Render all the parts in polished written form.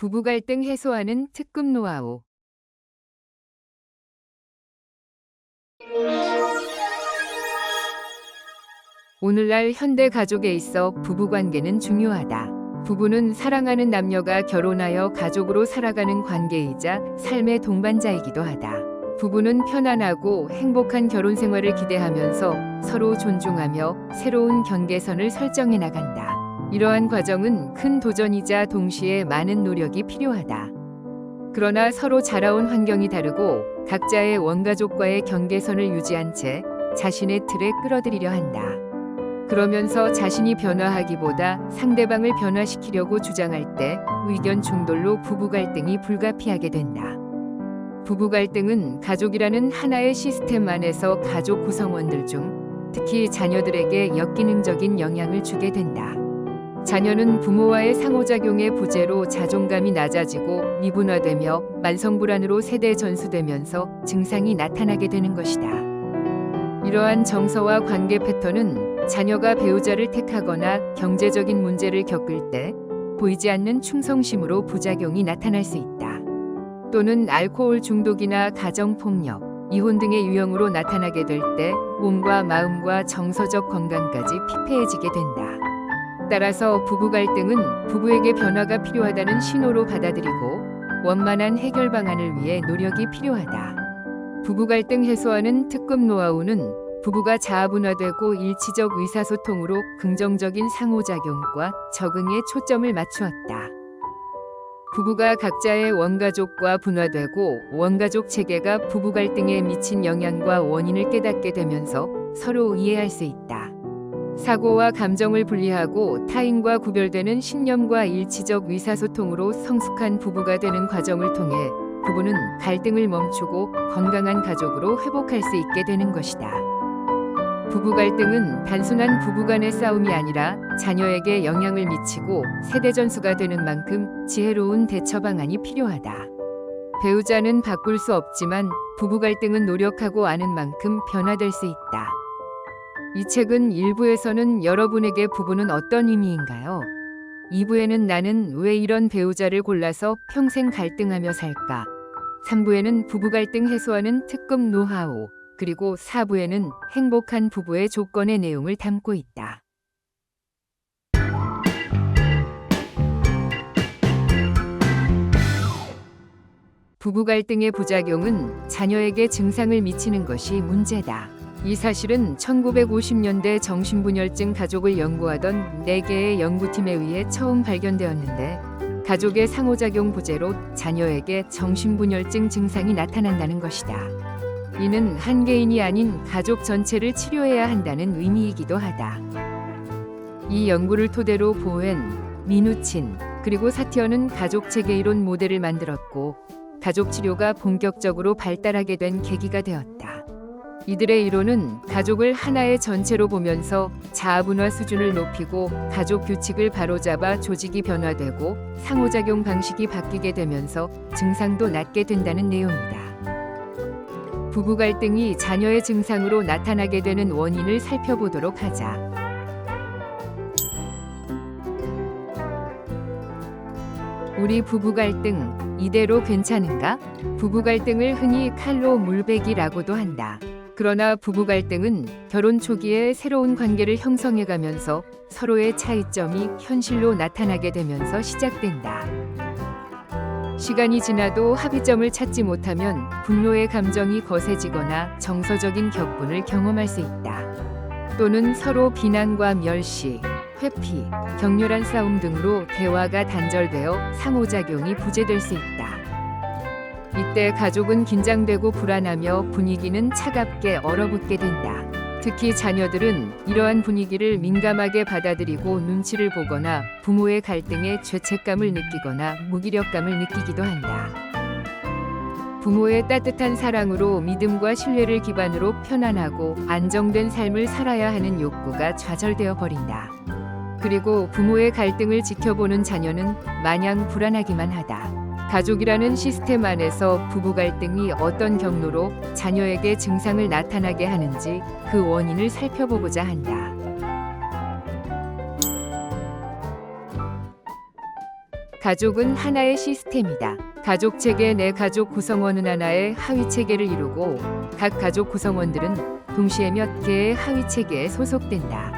부부 갈등 해소하는 특급 노하우. 오늘날 현대 가족에 있어 부부 관계는 중요하다. 부부는 사랑하는 남녀가 결혼하여 가족으로 살아가는 관계이자 삶의 동반자이기도 하다. 부부는 편안하고 행복한 결혼 생활을 기대하면서 서로 존중하며 새로운 경계선을 설정해 나간다. 이러한 과정은 큰 도전이자 동시에 많은 노력이 필요하다. 그러나 서로 자라온 환경이 다르고 각자의 원가족과의 경계선을 유지한 채 자신의 틀에 끌어들이려 한다. 그러면서 자신이 변화하기보다 상대방을 변화시키려고 주장할 때 의견 충돌로 부부 갈등이 불가피하게 된다. 부부 갈등은 가족이라는 하나의 시스템 안에서 가족 구성원들 중 특히 자녀들에게 역기능적인 영향을 주게 된다. 자녀는 부모와의 상호작용의 부재로 자존감이 낮아지고 미분화되며 만성불안으로 세대 전수되면서 증상이 나타나게 되는 것이다. 이러한 정서와 관계 패턴은 자녀가 배우자를 택하거나 경제적인 문제를 겪을 때 보이지 않는 충성심으로 부작용이 나타날 수 있다. 또는 알코올 중독이나 가정폭력, 이혼 등의 유형으로 나타나게 될 때 몸과 마음과 정서적 건강까지 피폐해지게 된다. 따라서 부부 갈등은 부부에게 변화가 필요하다는 신호로 받아들이고 원만한 해결 방안을 위해 노력이 필요하다. 부부 갈등 해소하는 특급 노하우는 부부가 자아분화되고 일치적 의사소통으로 긍정적인 상호작용과 적응에 초점을 맞추었다. 부부가 각자의 원가족과 분화되고 원가족 체계가 부부 갈등에 미친 영향과 원인을 깨닫게 되면서 서로 이해할 수 있다. 사고와 감정을 분리하고 타인과 구별되는 신념과 일치적 의사소통으로 성숙한 부부가 되는 과정을 통해 부부는 갈등을 멈추고 건강한 가족으로 회복할 수 있게 되는 것이다. 부부 갈등은 단순한 부부간의 싸움이 아니라 자녀에게 영향을 미치고 세대 전수가 되는 만큼 지혜로운 대처 방안이 필요하다. 배우자는 바꿀 수 없지만 부부 갈등은 노력하고 아는 만큼 변화될 수 있다. 이 책은 1부에서는 여러분에게 부부는 어떤 의미인가요? 2부에는 나는 왜 이런 배우자를 골라서 평생 갈등하며 살까? 3부에는 부부 갈등 해소하는 특급 노하우, 그리고 4부에는 행복한 부부의 조건의 내용을 담고 있다. 부부 갈등의 부작용은 자녀에게 증상을 미치는 것이 문제다. 이 사실은 1950년대 정신분열증 가족을 연구하던 4개의 연구팀에 의해 처음 발견되었는데 가족의 상호작용 부재로 자녀에게 정신분열증 증상이 나타난다는 것이다. 이는 한 개인이 아닌 가족 전체를 치료해야 한다는 의미이기도 하다. 이 연구를 토대로 보웬, 미누친, 그리고 사티어는 가족체계 이론 모델을 만들었고 가족 치료가 본격적으로 발달하게 된 계기가 되었다. 이들의 이론은 가족을 하나의 전체로 보면서 자아분화 수준을 높이고 가족 규칙을 바로잡아 조직이 변화되고 상호작용 방식이 바뀌게 되면서 증상도 낫게 된다는 내용이다. 부부 갈등이 자녀의 증상으로 나타나게 되는 원인을 살펴보도록 하자. 우리 부부 갈등 이대로 괜찮은가? 부부 갈등을 흔히 칼로 물베기라고도 한다. 그러나 부부 갈등은 결혼 초기에 새로운 관계를 형성해가면서 서로의 차이점이 현실로 나타나게 되면서 시작된다. 시간이 지나도 합의점을 찾지 못하면 분노의 감정이 거세지거나 정서적인 격분을 경험할 수 있다. 또는 서로 비난과 멸시, 회피, 격렬한 싸움 등으로 대화가 단절되어 상호작용이 부재될 수 있다. 이때 가족은 긴장되고 불안하며 분위기는 차갑게 얼어붙게 된다. 특히 자녀들은 이러한 분위기를 민감하게 받아들이고 눈치를 보거나 부모의 갈등에 죄책감을 느끼거나 무기력감을 느끼기도 한다. 부모의 따뜻한 사랑으로 믿음과 신뢰를 기반으로 편안하고 안정된 삶을 살아야 하는 욕구가 좌절되어 버린다. 그리고 부모의 갈등을 지켜보는 자녀는 마냥 불안하기만 하다. 가족이라는 시스템 안에서 부부 갈등이 어떤 경로로 자녀에게 증상을 나타나게 하는지 그 원인을 살펴보고자 한다. 가족은 하나의 시스템이다. 가족 체계 내 가족 구성원은 하나의 하위 체계를 이루고 각 가족 구성원들은 동시에 몇 개의 하위 체계에 소속된다.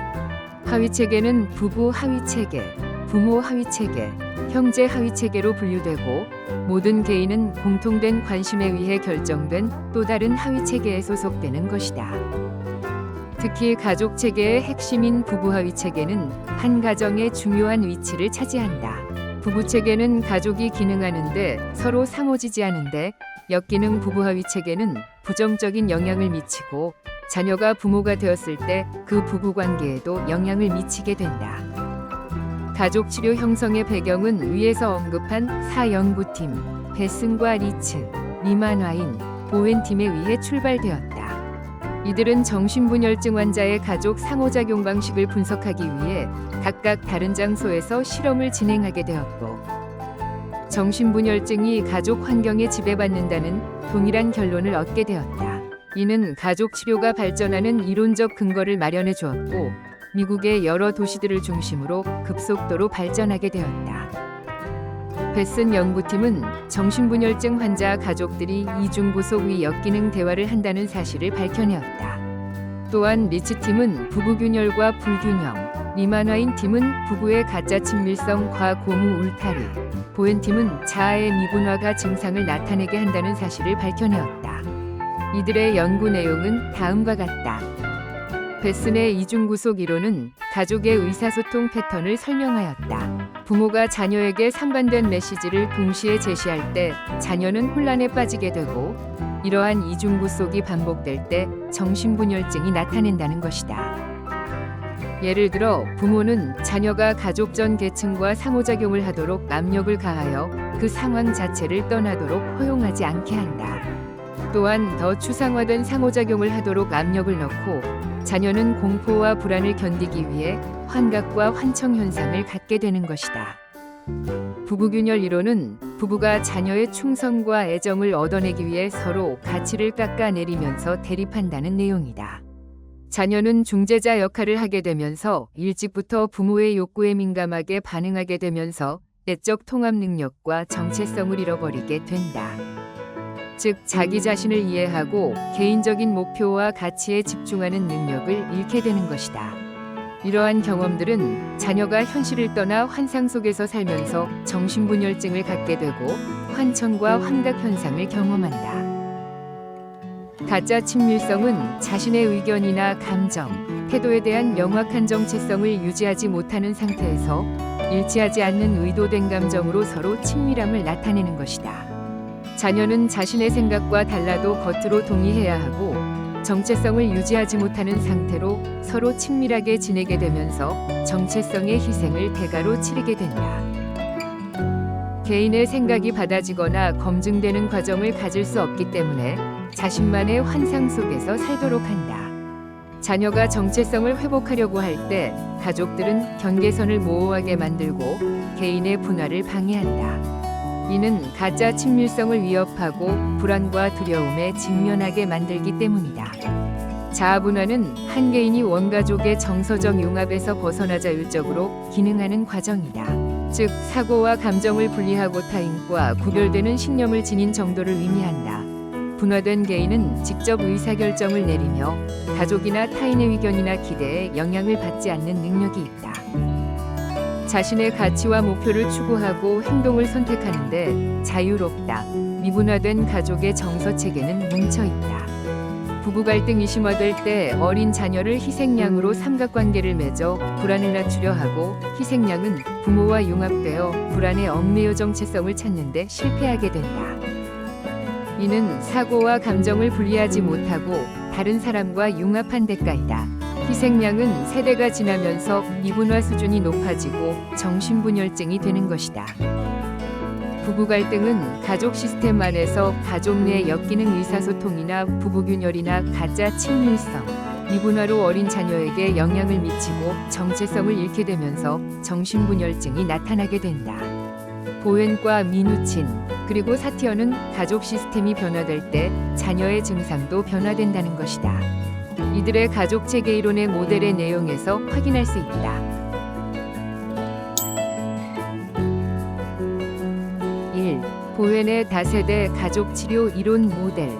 하위 체계는 부부 하위 체계, 부모 하위 체계, 형제 하위 체계로 분류되고 모든 개인은 공통된 관심에 의해 결정된 또 다른 하위 체계에 소속되는 것이다. 특히 가족 체계의 핵심인 부부 하위 체계는 한 가정의 중요한 위치를 차지한다. 부부 체계는 가족이 기능하는데 서로 상호지지하는데 역기능 부부 하위 체계는 부정적인 영향을 미치고 자녀가 부모가 되었을 때 그 부부 관계에도 영향을 미치게 된다. 가족 치료 형성의 배경은 위에서 언급한 4연구팀 베슨과 리츠, 리만와인, 보웬팀에 의해 출발되었다. 이들은 정신분열증 환자의 가족 상호작용 방식을 분석하기 위해 각각 다른 장소에서 실험을 진행하게 되었고, 정신분열증이 가족 환경에 지배받는다는 동일한 결론을 얻게 되었다. 이는 가족 치료가 발전하는 이론적 근거를 마련해 주었고, 미국의 여러 도시들을 중심으로 급속도로 발전하게 되었다. 베슨 연구팀은 정신분열증 환자 가족들이 이중구속의 역기능 대화를 한다는 사실을 밝혀내었다. 또한 리츠팀은 부부균열과 불균형, 리만와인 팀은 부부의 가짜 친밀성 과고무 울타리, 보엔팀은 자아의 미분화가 증상을 나타내게 한다는 사실을 밝혀내었다. 이들의 연구 내용은 다음과 같다. 베슨의 이중구속 이론은 가족의 의사소통 패턴을 설명하였다. 부모가 자녀에게 상반된 메시지를 동시에 제시할 때 자녀는 혼란에 빠지게 되고, 이러한 이중구속이 반복될 때 정신분열증이 나타낸다는 것이다. 예를 들어 부모는 자녀가 가족 전 계층과 상호작용을 하도록 압력을 가하여 그 상황 자체를 떠나도록 허용하지 않게 한다. 또한 더 추상화된 상호작용을 하도록 압력을 넣고 자녀는 공포와 불안을 견디기 위해 환각과 환청 현상을 갖게 되는 것이다. 부부균열 이론은 부부가 자녀의 충성과 애정을 얻어내기 위해 서로 가치를 깎아내리면서 대립한다는 내용이다. 자녀는 중재자 역할을 하게 되면서 일찍부터 부모의 욕구에 민감하게 반응하게 되면서 내적 통합 능력과 정체성을 잃어버리게 된다. 즉 자기 자신을 이해하고 개인적인 목표와 가치에 집중하는 능력을 잃게 되는 것이다. 이러한 경험들은 자녀가 현실을 떠나 환상 속에서 살면서 정신분열증을 갖게 되고 환청과 환각 현상을 경험한다. 가짜 친밀성은 자신의 의견이나 감정, 태도에 대한 명확한 정체성을 유지하지 못하는 상태에서 일치하지 않는 의도된 감정으로 서로 친밀함을 나타내는 것이다. 자녀는 자신의 생각과 달라도 겉으로 동의해야 하고 정체성을 유지하지 못하는 상태로 서로 친밀하게 지내게 되면서 정체성의 희생을 대가로 치르게 된다. 개인의 생각이 받아지거나 검증되는 과정을 가질 수 없기 때문에 자신만의 환상 속에서 살도록 한다. 자녀가 정체성을 회복하려고 할 때 가족들은 경계선을 모호하게 만들고 개인의 분화를 방해한다. 이는 가짜 친밀성을 위협하고 불안과 두려움에 직면하게 만들기 때문이다. 자아분화는 한 개인이 원가족의 정서적 융합에서 벗어나 자율적으로 기능하는 과정이다. 즉 사고와 감정을 분리하고 타인과 구별되는 신념을 지닌 정도를 의미한다. 분화된 개인은 직접 의사결정을 내리며 가족이나 타인의 의견이나 기대에 영향을 받지 않는 능력이 있다. 자신의 가치와 목표를 추구하고 행동을 선택하는데 자유롭다. 미분화된 가족의 정서체계는 뭉쳐있다. 부부 갈등이 심화될 때 어린 자녀를 희생양으로 삼각관계를 맺어 불안을 낮추려 하고 희생양은 부모와 융합되어 불안에 얽매여 정체성을 찾는 데 실패하게 된다. 이는 사고와 감정을 분리하지 못하고 다른 사람과 융합한 대가이다. 희생양은 세대가 지나면서 미분화 수준이 높아지고 정신분열증이 되는 것이다. 부부 갈등은 가족 시스템 안에서 가족 내 역기능 의사소통이나 부부균열이나 가짜 친밀성, 미분화로 어린 자녀에게 영향을 미치고 정체성을 잃게 되면서 정신분열증이 나타나게 된다. 보웬과 미누친, 그리고 사티어는 가족 시스템이 변화될 때 자녀의 증상도 변화된다는 것이다. 이들의 가족 체계 이론의 모델의 내용에서 확인할 수 있다. 1. 보웬의 다세대 가족 치료 이론 모델.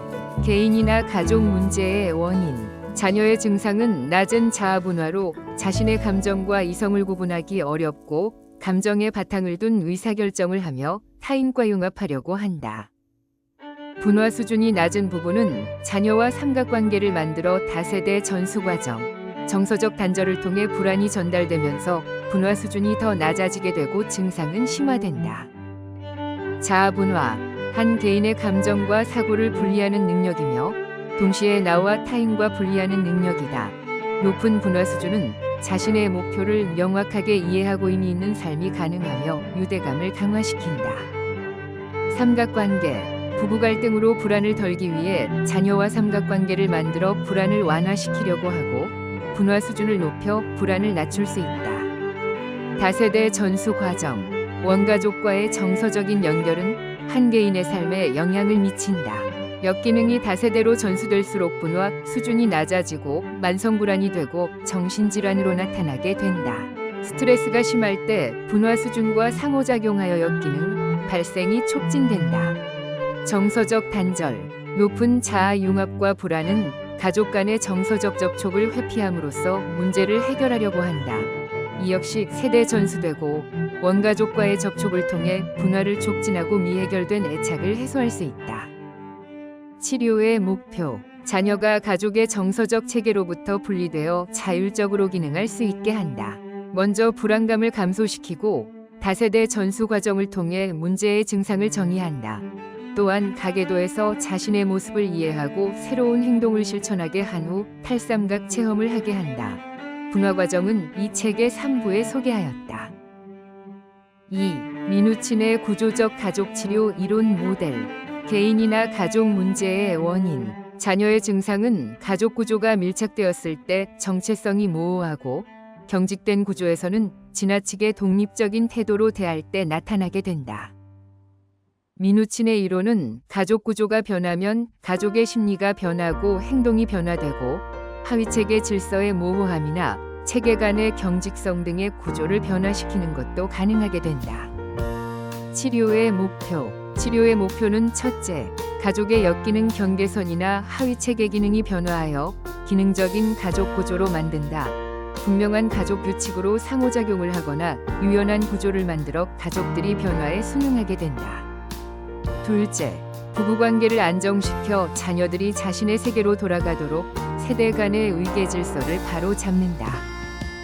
개인이나 가족 문제의 원인. 자녀의 증상은 낮은 자아 분화로 자신의 감정과 이성을 구분하기 어렵고 감정의 바탕을 둔 의사결정을 하며 타인과 융합하려고 한다. 분화 수준이 낮은 부부는 자녀와 삼각관계를 만들어 다세대 전수 과정, 정서적 단절을 통해 불안이 전달되면서 분화 수준이 더 낮아지게 되고 증상은 심화된다. 자아 분화, 한 개인의 감정과 사고를 분리하는 능력이며 동시에 나와 타인과 분리하는 능력이다. 높은 분화 수준은 자신의 목표를 명확하게 이해하고 의미 있는 삶이 가능하며 유대감을 강화시킨다. 삼각관계, 부부 갈등으로 불안을 덜기 위해 자녀와 삼각관계를 만들어 불안을 완화시키려고 하고 분화 수준을 높여 불안을 낮출 수 있다. 다세대 전수 과정, 원가족과의 정서적인 연결은 한 개인의 삶에 영향을 미친다. 역기능이 다세대로 전수될수록 분화 수준이 낮아지고 만성불안이 되고 정신질환으로 나타나게 된다. 스트레스가 심할 때 분화 수준과 상호작용하여 역기능 발생이 촉진된다. 정서적 단절, 높은 자아 융합과 불안은 가족 간의 정서적 접촉을 회피함으로써 문제를 해결하려고 한다. 이 역시 세대 전수되고 원가족과의 접촉을 통해 분화를 촉진하고 미해결된 애착을 해소할 수 있다. 치료의 목표, 자녀가 가족의 정서적 체계로부터 분리되어 자율적으로 기능할 수 있게 한다. 먼저 불안감을 감소시키고 다세대 전수 과정을 통해 문제의 증상을 정의한다. 또한 가계도에서 자신의 모습을 이해하고 새로운 행동을 실천하게 한 후 탈삼각 체험을 하게 한다. 분화 과정은 이 책의 3부에 소개하였다. 2. 미누친의 구조적 가족 치료 이론 모델. 개인이나 가족 문제의 원인. 자녀의 증상은 가족 구조가 밀착되었을 때 정체성이 모호하고 경직된 구조에서는 지나치게 독립적인 태도로 대할 때 나타나게 된다. 미누친의 이론은 가족 구조가 변하면 가족의 심리가 변하고 행동이 변화되고 하위체계 질서의 모호함이나 체계 간의 경직성 등의 구조를 변화시키는 것도 가능하게 된다. 치료의 목표. 치료의 목표는 첫째, 가족의 역기능 경계선이나 하위체계 기능이 변화하여 기능적인 가족 구조로 만든다. 분명한 가족 규칙으로 상호작용을 하거나 유연한 구조를 만들어 가족들이 변화에 순응하게 된다. 둘째, 부부관계를 안정시켜 자녀들이 자신의 세계로 돌아가도록 세대 간의 의계 질서를 바로 잡는다.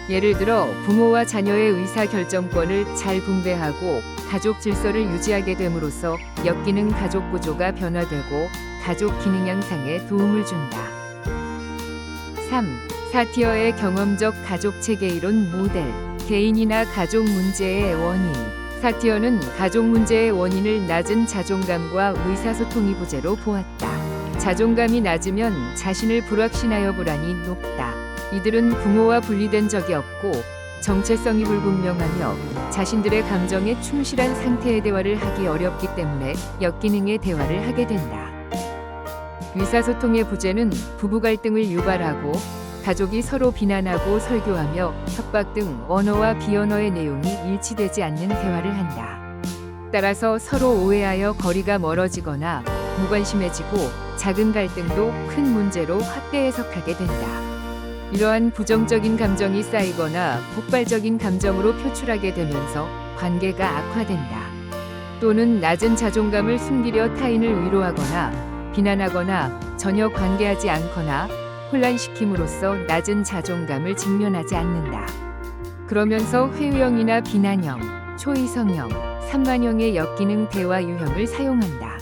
예를 들어 부모와 자녀의 의사결정권을 잘 분배하고 가족 질서를 유지하게 됨으로써 역기능 가족 구조가 변화되고 가족 기능 향상에 도움을 준다. 3. 사티어의 경험적 가족 체계 이론 모델. 개인이나 가족 문제의 원인. 사티어는 가족 문제의 원인을 낮은 자존감과 의사소통이 부재로 보았다. 자존감이 낮으면 자신을 불확신하여 불안이 높다. 이들은 부모와 분리된 적이 없고 정체성이 불분명하며 자신들의 감정에 충실한 상태의 대화를 하기 어렵기 때문에 역기능의 대화를 하게 된다. 의사소통의 부재는 부부 갈등을 유발하고 가족이 서로 비난하고 설교하며 협박 등 언어와 비언어의 내용이 일치되지 않는 대화를 한다. 따라서 서로 오해하여 거리가 멀어지거나 무관심해지고 작은 갈등도 큰 문제로 확대 해석하게 된다. 이러한 부정적인 감정이 쌓이거나 폭발적인 감정으로 표출하게 되면서 관계가 악화된다. 또는 낮은 자존감을 숨기려 타인을 위로하거나 비난하거나 전혀 관계하지 않거나 혼란시킴으로써 낮은 자존감을 직면하지 않는다. 그러면서 회유형이나 비난형, 초이성형, 산만형의 역기능 대화 유형을 사용한다.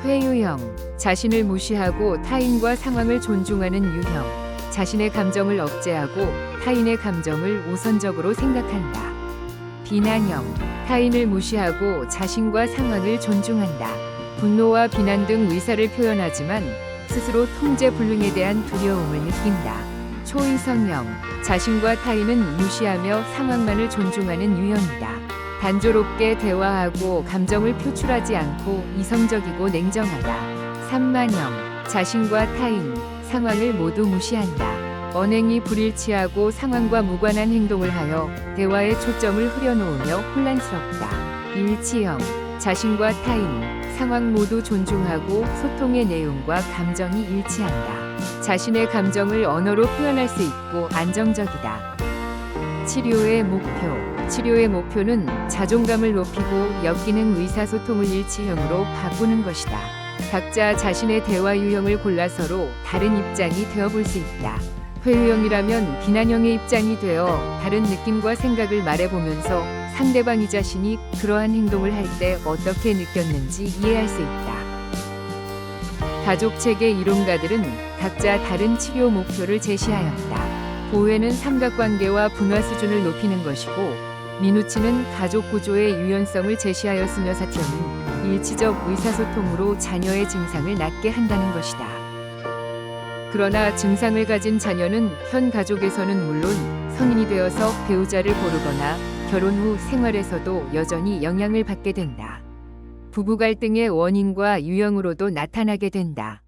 회유형, 자신을 무시하고 타인과 상황을 존중하는 유형, 자신의 감정을 억제하고 타인의 감정을 우선적으로 생각한다. 비난형, 타인을 무시하고 자신과 상황을 존중한다. 분노와 비난 등 의사를 표현하지만 스스로 통제 불능에 대한 두려움을 느낀다. 초이성형, 자신과 타인은 무시하며 상황만을 존중하는 유형이다. 단조롭게 대화하고 감정을 표출하지 않고 이성적이고 냉정하다. 산만형, 자신과 타인, 상황을 모두 무시한다. 언행이 불일치하고 상황과 무관한 행동을 하여 대화의 초점을 흐려놓으며 혼란스럽다. 일치형, 자신과 타인, 상황 모두 존중하고 소통의 내용과 감정이 일치한다. 자신의 감정을 언어로 표현할 수 있고 안정적이다. 치료의 목표. 치료의 목표는 자존감을 높이고 역기능 의사소통을 일치형으로 바꾸는 것이다. 각자 자신의 대화 유형을 골라 서로 다른 입장이 되어볼 수 있다. 회유형이라면 비난형의 입장이 되어 다른 느낌과 생각을 말해보면서 상대방 이 자신이 그러한 행동을 할 때 어떻게 느꼈는지 이해할 수 있다. 가족체계 이론가들은 각자 다른 치료 목표를 제시하였다. 보헤는 삼각관계와 분화 수준을 높이는 것이고, 미누치는 가족 구조의 유연성을 제시하였으며 사티어는 일치적 의사소통으로 자녀의 증상을 낫게 한다는 것이다. 그러나 증상을 가진 자녀는 현 가족에서는 물론 성인이 되어서 배우자를 고르거나 결혼 후 생활에서도 여전히 영향을 받게 된다. 부부 갈등의 원인과 유형으로도 나타나게 된다.